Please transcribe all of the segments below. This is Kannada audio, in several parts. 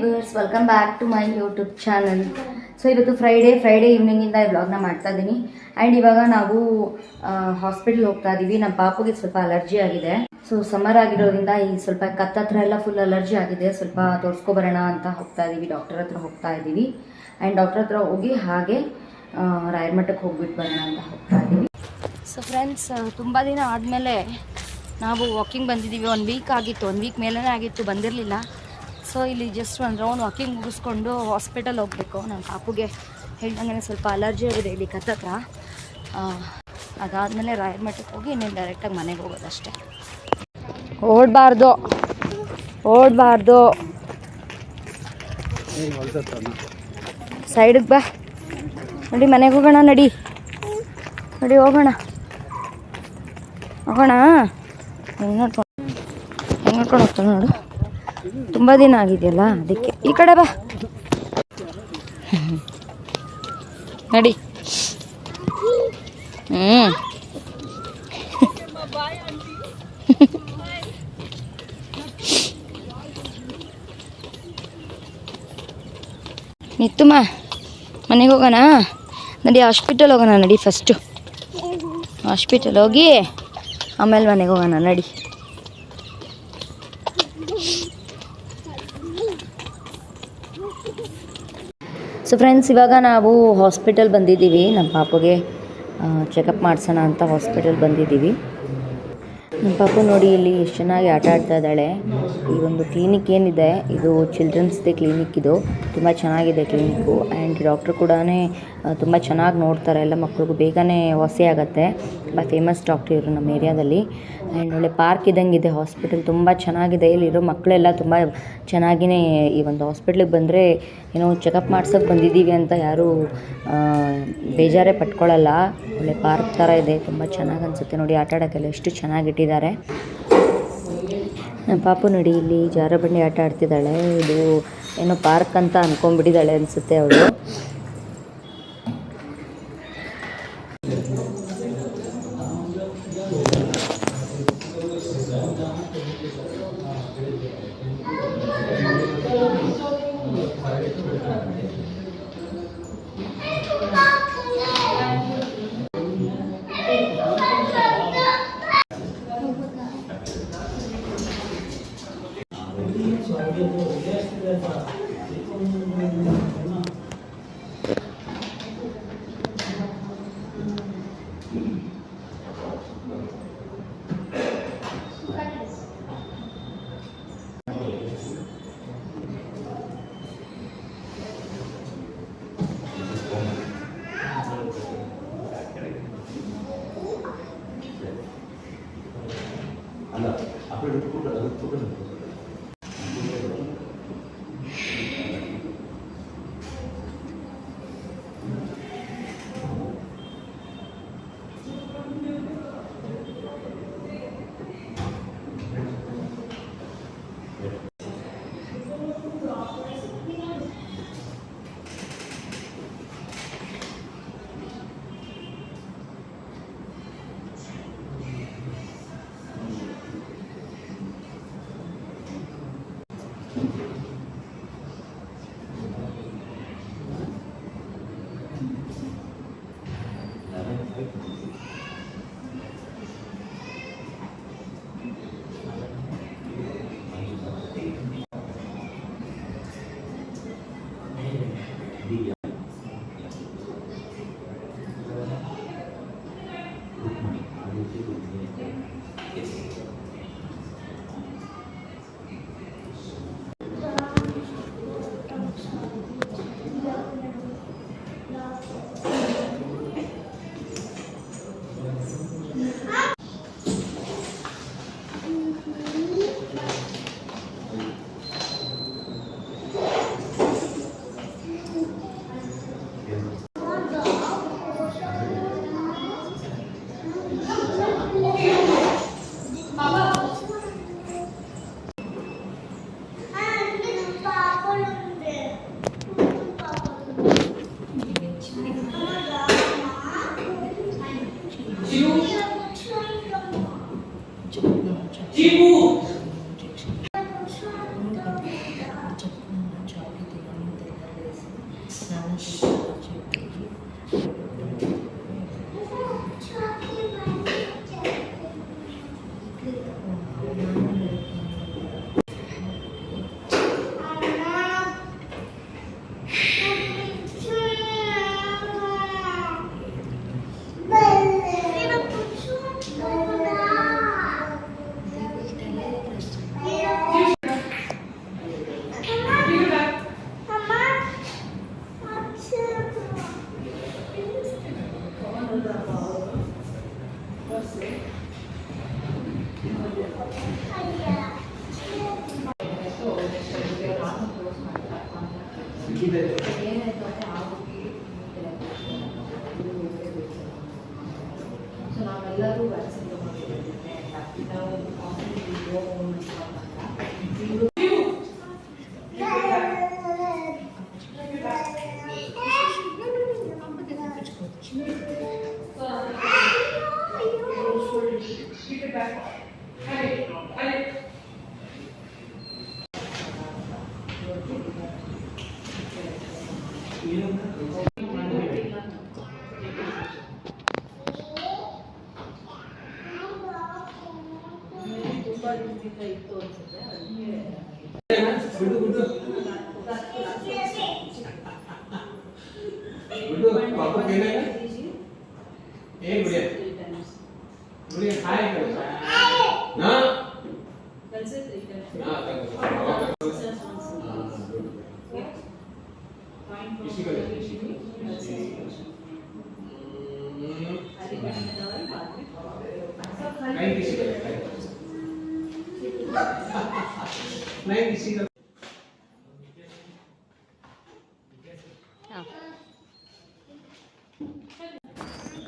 Viewers, welcome back to my YouTube channel. So ಇವತ್ತು ಫ್ರೈಡೇ ಈವ್ನಿಂಗಿಂದ ಈ ವ್ಲಾಗ್ನ ಮಾಡ್ತಾ ಇದ್ದೀನಿ. ಆ್ಯಂಡ್ ಇವಾಗ ನಾವು ಹಾಸ್ಪಿಟಲ್ ಹೋಗ್ತಾ ಇದ್ದೀವಿ. ನಮ್ಮ ಪಾಪುಗೆ ಸ್ವಲ್ಪ ಅಲರ್ಜಿ ಆಗಿದೆ. ಸೊ ಸಮ್ಮರ್ ಆಗಿರೋದ್ರಿಂದ ಈ ಸ್ವಲ್ಪ ಕತ್ತತ್ರ ಎಲ್ಲ ಫುಲ್ ಅಲರ್ಜಿ ಆಗಿದೆ. ಸ್ವಲ್ಪ ತೋರಿಸ್ಕೊಬರೋಣ ಅಂತ ಹೋಗ್ತಾ ಇದ್ದೀವಿ, ಡಾಕ್ಟರ್ ಹತ್ರ ಹೋಗ್ತಾ ಇದ್ದೀವಿ. ಆ್ಯಂಡ್ ಡಾಕ್ಟರ್ ಹತ್ರ ಹೋಗಿ ಹಾಗೆ ರಾಯಮಠಕ್ಕೆ ಹೋಗ್ಬಿಟ್ಟು ಬರೋಣ ಅಂತ ಹೋಗ್ತಾ ಇದ್ದೀವಿ. ಸೊ ಫ್ರೆಂಡ್ಸ್, ತುಂಬ ದಿನ ಆದಮೇಲೆ ನಾವು ವಾಕಿಂಗ್ ಬಂದಿದ್ದೀವಿ. 1 ವೀಕ್ ಆಗಿತ್ತು, 1 ವೀಕ್ ಮೇಲೇ ಆಗಿತ್ತು, ಬಂದಿರಲಿಲ್ಲ. ಸೊ ಇಲ್ಲಿ ಜಸ್ಟ್ ಒಂದು ರೌಂಡ್ ವಾಕಿಂಗ್ ಮುಗಿಸ್ಕೊಂಡು ಹಾಸ್ಪಿಟಲ್ ಹೋಗಬೇಕು. ನನ್ನ ಪಾಪುಗೆ ಹೇಳ್ದಂಗೆ ಸ್ವಲ್ಪ ಅಲರ್ಜಿ ಆಗಿದೆ ಇಲ್ಲಿ ಕತ್ತತ್ರ. ಅದಾದಮೇಲೆ ರಾಯಮಠಕ್ಕೆ ಹೋಗಿ ಇನ್ನೇನು ಡೈರೆಕ್ಟಾಗಿ ಮನೆಗೆ ಹೋಗೋದಷ್ಟೇ. ಓಡಬಾರ್ದು ಸೈಡಿಗೆ ಬಾ. ನಡಿ ಮನೆಗೆ ಹೋಗೋಣ, ನಡಿ ಹೋಗೋಣ. ಹೆಂಗೆ ನೋಡ್ಕೊಂಡು ಹೋಗ್ತಾನೆ ನೋಡು. ತುಂಬ ದಿನ ಆಗಿದೆಯಲ್ಲ ಅದಕ್ಕೆ. ಈ ಕಡೆ ಬಾ, ನಡಿ. ನಿತ್ತುಮ್ಮ, ಮನೆಗೆ ಹೋಗೋಣ. ನಡಿ, ಹಾಸ್ಪಿಟಲ್ ಹೋಗೋಣ. ನಡಿ, ಫಸ್ಟು ಹಾಸ್ಪಿಟಲ್ ಹೋಗಿ ಆಮೇಲೆ ಮನೆಗೆ ಹೋಗೋಣ. ನಡಿ. ಸೊ ಫ್ರೆಂಡ್ಸ್, ಇವಾಗ ನಾವು ಹಾಸ್ಪಿಟಲ್ ಬಂದಿದ್ದೀವಿ. ನಮ್ಮ ಪಾಪುಗೆ ಚೆಕಪ್ ಮಾಡಿಸೋಣ ಅಂತ ಹಾಸ್ಪಿಟಲ್ ಬಂದಿದ್ದೀವಿ. ನಮ್ಮ ಪಾಪು ನೋಡಿ ಇಲ್ಲಿ ಎಷ್ಟು ಚೆನ್ನಾಗಿ ಆಟ ಆಡ್ತಾ ಇದ್ದಾಳೆ. ಈ ಒಂದು ಕ್ಲಿನಿಕ್ ಏನಿದೆ, ಇದು ಚಿಲ್ಡ್ರನ್ಸ್ದೇ ಕ್ಲಿನಿಕ್. ಇದು ತುಂಬ ಚೆನ್ನಾಗಿದೆ ಕ್ಲಿನಿಕ್ಕು. ಆ್ಯಂಡ್ ಡಾಕ್ಟ್ರು ಕೂಡ ತುಂಬ ಚೆನ್ನಾಗಿ ನೋಡ್ತಾರೆ. ಎಲ್ಲ ಮಕ್ಳಿಗೂ ಬೇಗನೆ ವಾಸಿ ಆಗುತ್ತೆ. ತುಂಬ ಫೇಮಸ್ ಡಾಕ್ಟ್ರ್ ಇವರು ನಮ್ಮ ಏರಿಯಾದಲ್ಲಿ. ಆ್ಯಂಡ್ ಒಳ್ಳೆ ಪಾರ್ಕ್ ಇದ್ದಂಗಿದೆ ಹಾಸ್ಪಿಟಲ್, ತುಂಬ ಚೆನ್ನಾಗಿದೆ. ಇಲ್ಲಿರೋ ಮಕ್ಕಳೆಲ್ಲ ತುಂಬ ಚೆನ್ನಾಗಿಯೇ ಈ ಒಂದು ಹಾಸ್ಪಿಟ್ಲಿಗೆ ಬಂದರೆ ಏನೋ ಚೆಕಪ್ ಮಾಡ್ಸೋಕ್ಕೆ ಬಂದಿದ್ದೀವಿ ಅಂತ ಯಾರೂ ಬೇಜಾರೇ ಪಟ್ಕೊಳ್ಳಲ್ಲ. ಒಳ್ಳೆ ಪಾರ್ಕ್ ಥರ ಇದೆ, ತುಂಬ ಚೆನ್ನಾಗಿ ಅನಿಸುತ್ತೆ ನೋಡಿ. ಆಟ ಆಡೋಕ್ಕೆಲ್ಲ ಎಷ್ಟು ಚೆನ್ನಾಗಿಟ್ಟಿದ್ದಾರೆ. ನಮ್ಮ ಪಾಪು ನೋಡಿ ಇಲ್ಲಿ ಜಾರಬಂಡಿ ಆಟ ಆಡ್ತಿದ್ದಾಳೆ. ಇದು ಏನೋ ಪಾರ್ಕ್ ಅಂತ ಅಂದ್ಕೊಂಡ್ಬಿಟ್ಟಿದ್ದಾಳೆ ಅನಿಸುತ್ತೆ ಅವಳು. ಎಲ್ಲರೂ ವ್ಯಾಕ್ಸಿನ್ ತಗೊಂಡಿದ್ದಾರೆ. ಇತ್ತು ಅನ್ಸುತ್ತೆ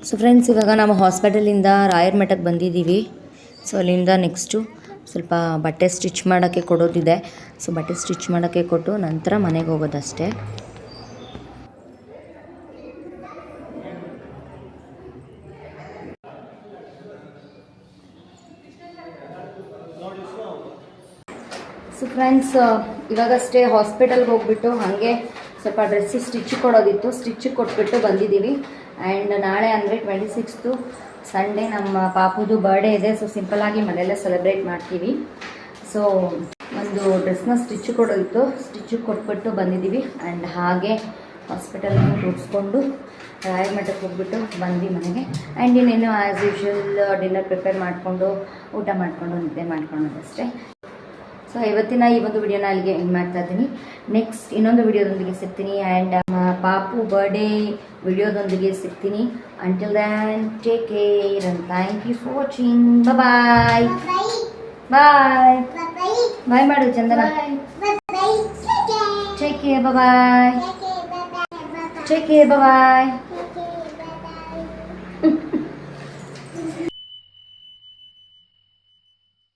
ಸೊ ಫ್ರೆಂಡ್ಸ್, ಇವಾಗ ನಾವು ಹಾಸ್ಪಿಟಲಿಂದ ರಾಯರ ಮಠಕ್ಕೆ ಬಂದಿದ್ದೀವಿ. ಸೊ ಅಲ್ಲಿಂದ ನೆಕ್ಸ್ಟು ಸ್ವಲ್ಪ ಬಟ್ಟೆ ಸ್ಟಿಚ್ ಮಾಡೋಕ್ಕೆ ಕೊಡೋದಿದೆ. ಸೊ ಬಟ್ಟೆ ಸ್ಟಿಚ್ ಮಾಡೋಕ್ಕೆ ಕೊಟ್ಟು ನಂತರ ಮನೆಗೆ ಹೋಗೋದಷ್ಟೇ. ಸೊ ಫ್ರೆಂಡ್ಸ್, ಇವಾಗಷ್ಟೇ ಹಾಸ್ಪಿಟಲ್ಗೆ ಹೋಗ್ಬಿಟ್ಟು ಹಾಗೆ ಸ್ವಲ್ಪ ಡ್ರೆಸ್ಸು ಸ್ಟಿಚ್ ಕೊಡೋದಿತ್ತು, ಸ್ಟಿಚಿಗೆ ಕೊಟ್ಬಿಟ್ಟು ಬಂದಿದ್ದೀವಿ. ಆ್ಯಂಡ್ ನಾಳೆ ಅಂದರೆ 26th ಸಂಡೇ ನಮ್ಮ ಪಾಪುದು ಬರ್ಡೇ ಇದೆ. ಸೊ ಸಿಂಪಲ್ಲಾಗಿ ಮನೆಯಲ್ಲೇ ಸೆಲೆಬ್ರೇಟ್ ಮಾಡ್ತೀವಿ. ಸೊ ಒಂದು ಡ್ರೆಸ್ನ ಸ್ಟಿಚ್ ಕೊಡೋದಿತ್ತು, ಸ್ಟಿಚಿಗೆ ಕೊಟ್ಬಿಟ್ಟು ಬಂದಿದ್ದೀವಿ. ಆ್ಯಂಡ್ ಹಾಗೆ ಹಾಸ್ಪಿಟಲ್ನ ತೋರಿಸ್ಕೊಂಡು ರಾಯರ ಮಠಕ್ಕೆ ಹೋಗ್ಬಿಟ್ಟು ಬಂದ್ವಿ ಮನೆಗೆ. ಆ್ಯಂಡ್ ಇನ್ನೇನು ಆ್ಯಸ್ ಯೂಶ್ವಲ್ ಡಿನ್ನರ್ ಪ್ರಿಪೇರ್ ಮಾಡಿಕೊಂಡು ಊಟ ಮಾಡಿಕೊಂಡು ನಿದ್ದೆ ಮಾಡ್ಕೊಳ್ಳೋದಷ್ಟೇ. ಸೊ ಇವತ್ತಿನ ಈ ಒಂದು ವಿಡಿಯೋನ ಅಲ್ಲಿಗೆ ಎಂಡ್ ಮಾಡ್ತಾ ಇದ್ದೀನಿ. ನೆಕ್ಸ್ಟ್ ಇನ್ನೊಂದು ವಿಡಿಯೋದೊಂದಿಗೆ ಸಿಗ್ತೀನಿ. ಆ್ಯಂಡ್ ಪಾಪು ಬರ್ಡೇ ವಿಡಿಯೋದೊಂದಿಗೆ ಸಿಗ್ತೀನಿ. Until then take care and thank you for watching. Bye bye bye ಮಾಡು Chandana. Take care. Bye take care. ಬಾಯ್